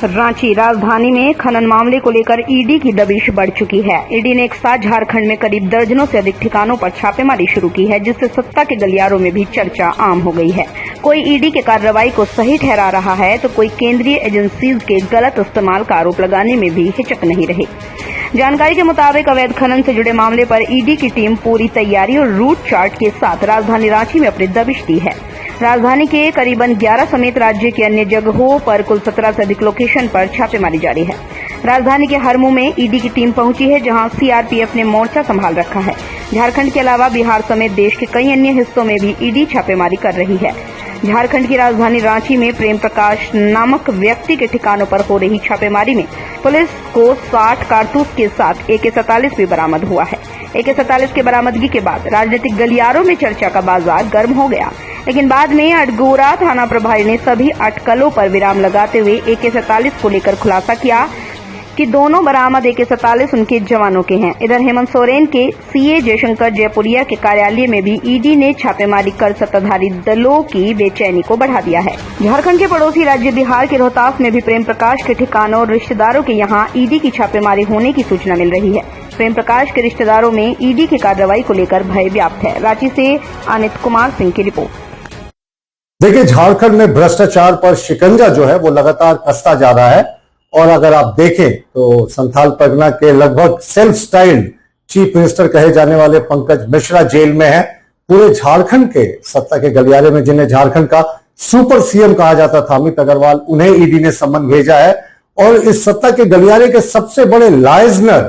रांची राजधानी में खनन मामले को लेकर ईडी की दबिश बढ़ चुकी है। ईडी ने एक साथ झारखंड में करीब दर्जनों से अधिक ठिकानों पर छापेमारी शुरू की है, जिससे सत्ता के गलियारों में भी चर्चा आम हो गई है। कोई ईडी के कार्रवाई को सही ठहरा रहा है तो कोई केंद्रीय एजेंसीज के गलत इस्तेमाल का आरोप लगाने में भी हिचक नहीं रहे। जानकारी के मुताबिक अवैध खनन से जुड़े मामले पर ईडी की टीम पूरी तैयारी और रूट चार्ट के साथ राजधानी रांची में अपनी दबिश दी है। राजधानी के करीबन 11 समेत राज्य के अन्य जगहों पर कुल 17 से अधिक लोकेशन पर छापेमारी जारी है। राजधानी के हरमू में ईडी की टीम पहुंची है, जहां सीआरपीएफ ने मोर्चा संभाल रखा है। झारखंड के अलावा बिहार समेत देश के कई अन्य हिस्सों में भी ईडी छापेमारी कर रही है। झारखंड की राजधानी रांची में प्रेम प्रकाश नामक व्यक्ति के ठिकानों पर हो रही छापेमारी में पुलिस को 60 कारतूस के साथ AK-47 भी बरामद हुआ है। AK-47 के बरामदगी के बाद राजनीतिक गलियारों में चर्चा का बाजार गर्म हो गया, लेकिन बाद में अटगोरा थाना प्रभारी ने सभी अटकलों पर विराम लगाते हुए AK-47 को लेकर खुलासा किया कि दोनों बरामद AK-47 उनके जवानों के हैं। इधर हेमंत सोरेन के सीए जयशंकर जयपुरिया के कार्यालय में भी ईडी ने छापेमारी कर सत्ताधारी दलों की बेचैनी को बढ़ा दिया है। झारखंड के पड़ोसी राज्य बिहार के रोहतास में भी प्रेम प्रकाश के ठिकानों और रिश्तेदारों के यहां ईडी की छापेमारी होने की सूचना मिल रही है। प्रेम प्रकाश के रिश्तेदारों में ईडी की कार्रवाई को लेकर भय व्याप्त है। रांची से अनित कुमार सिंह की रिपोर्ट। देखिए, झारखंड में भ्रष्टाचार पर शिकंजा जो है वो लगातार कसता जा रहा है और अगर आप देखें तो संथाल परगना के लगभग सेल्फ स्टाइल्ड चीफ मिनिस्टर कहे जाने वाले पंकज मिश्रा जेल में है। पूरे झारखंड के सत्ता के गलियारे में जिन्हें झारखंड का सुपर सीएम कहा जाता था अमित अग्रवाल, उन्हें ईडी ने सम्मन भेजा है। और इस सत्ता के गलियारे के सबसे बड़े लाइजनर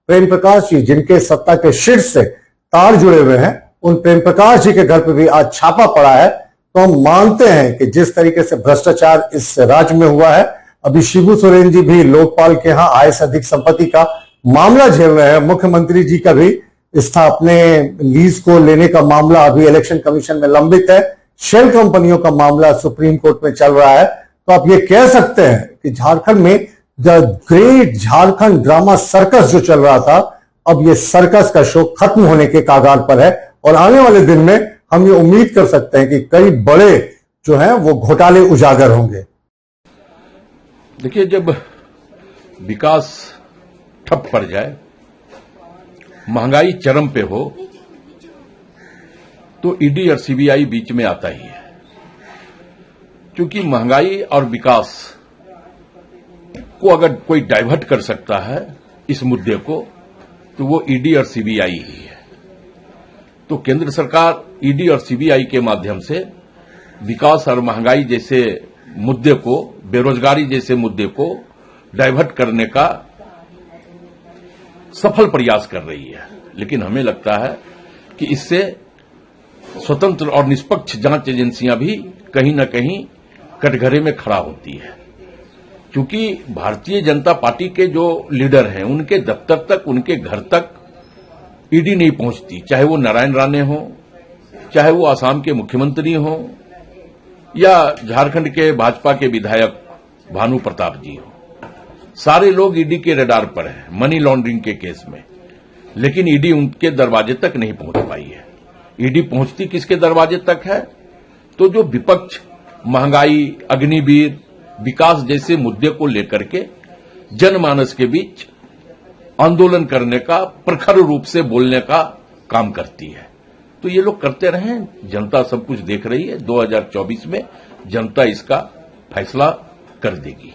प्रेम प्रकाश जी, जिनके सत्ता के शीर्ष से तार जुड़े हुए हैं, उन प्रेम प्रकाश जी के घर पर भी आज छापा पड़ा है। तो हम मानते हैं कि जिस तरीके से भ्रष्टाचार इस राज्य में हुआ है, अभी शिबू सोरेन जी भी लोकपाल के यहां आय से अधिक संपत्ति का मामला झेल रहे हैं। मुख्यमंत्री जी का भी अपने लीज को लेने का मामला अभी इलेक्शन कमीशन में लंबित है। शेल कंपनियों का मामला सुप्रीम कोर्ट में चल रहा है। तो आप ये कह सकते हैं कि झारखंड में the great Jharkhand drama circus जो चल रहा था, अब ये सर्कस का शो खत्म होने के कागार पर है और आने वाले दिन में हम ये उम्मीद कर सकते हैं कि कई बड़े जो हैं वो घोटाले उजागर होंगे। देखिए, जब विकास ठप पड़ जाए, महंगाई चरम पे हो, तो ईडी और सीबीआई बीच में आता ही है। क्योंकि महंगाई और विकास को अगर कोई डाइवर्ट कर सकता है इस मुद्दे को, तो वो ईडी और सीबीआई ही है। तो केंद्र सरकार ईडी और सीबीआई के माध्यम से विकास और महंगाई जैसे मुद्दे को, बेरोजगारी जैसे मुद्दे को डाइवर्ट करने का सफल प्रयास कर रही है। लेकिन हमें लगता है कि इससे स्वतंत्र और निष्पक्ष जांच एजेंसियां भी कहीं न कहीं कटघरे में खड़ा होती है। क्योंकि भारतीय जनता पार्टी के जो लीडर हैं, उनके दफ्तर तक, उनके घर तक ईडी नहीं पहुंचती, चाहे वो नारायण राणे हो, चाहे वो आसाम के मुख्यमंत्री हो, या झारखंड के भाजपा के विधायक भानु प्रताप जी हो। सारे लोग ईडी के रडार पर हैं मनी लॉन्ड्रिंग के केस में, लेकिन ईडी उनके दरवाजे तक नहीं पहुंच पाई है। ईडी पहुंचती किसके दरवाजे तक है? तो जो विपक्ष महंगाई, अग्निवीर, विकास जैसे मुद्दे को लेकर के जनमानस के बीच आंदोलन करने का, प्रखर रूप से बोलने का काम करती है। तो ये लोग करते रहें, जनता सब कुछ देख रही है। 2024 में जनता इसका फैसला कर देगी।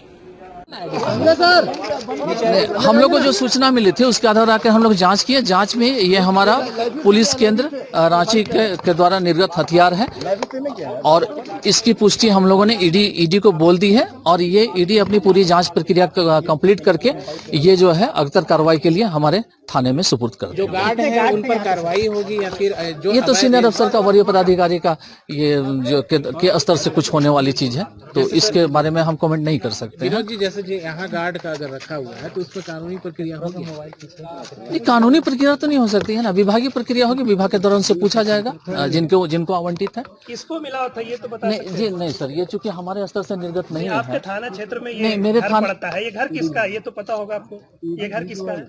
हम लोग को जो सूचना मिली थी उसके आधार आकर हम लोग जांच किए। जांच में ये हमारा पुलिस केंद्र रांची के द्वारा निर्गत हथियार है और इसकी पुष्टि हम लोगों ने ईडी को बोल दी है और ये ईडी अपनी पूरी जांच प्रक्रिया कंप्लीट करके ये जो है अगतर कार्रवाई के लिए हमारे थाने में सुपुर्द कर जो गार्ड है उन पर कार्रवाई होगी या फिर जो ये तो सीनियर अफसर का, वरीय पदाधिकारी का ये जो के स्तर से कुछ होने वाली चीज है, तो इसके बारे में हम कमेंट नहीं कर सकते हैं। जी, जैसे यहाँ गार्ड का अगर रखा हुआ है तो उस पर कानूनी प्रक्रिया होगी? नहीं, कानूनी प्रक्रिया तो नहीं हो सकती है ना, विभागीय प्रक्रिया होगी। विभाग के दौरान से पूछा जाएगा जिनको आवंटित है। किसको मिला था ये तो बता नहीं जी, नहीं सर, ये चूंकि हमारे स्तर से निर्गत नहीं है। आपके थाना क्षेत्र में ये मेरे घर थाना पड़ता है, ये घर किसका है ये तो पता होगा आपको? ये घर किसका है?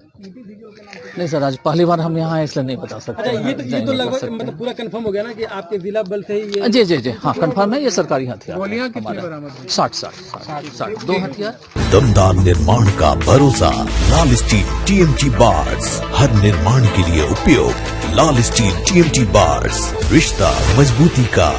नहीं सर, आज पहली बार हम यहाँ आए इसलिए नहीं बता सकते। अच्छा, ये तो नहीं बता लगभग सकते। मतलब पूरा कंफर्म हो गया ना कि आपके जिला बल से ही ये जी जी जी, हाँ कंफर्म है, ये सरकारी हथियार। गोलियां कितनी बरामद हुई? 60 2 हथियार। दमदार निर्माण का भरोसा लाल स्टील TMT बार्स, हर निर्माण के लिए उपयोग। लाल स्टील TMT बार्स, रिश्ता मजबूती का।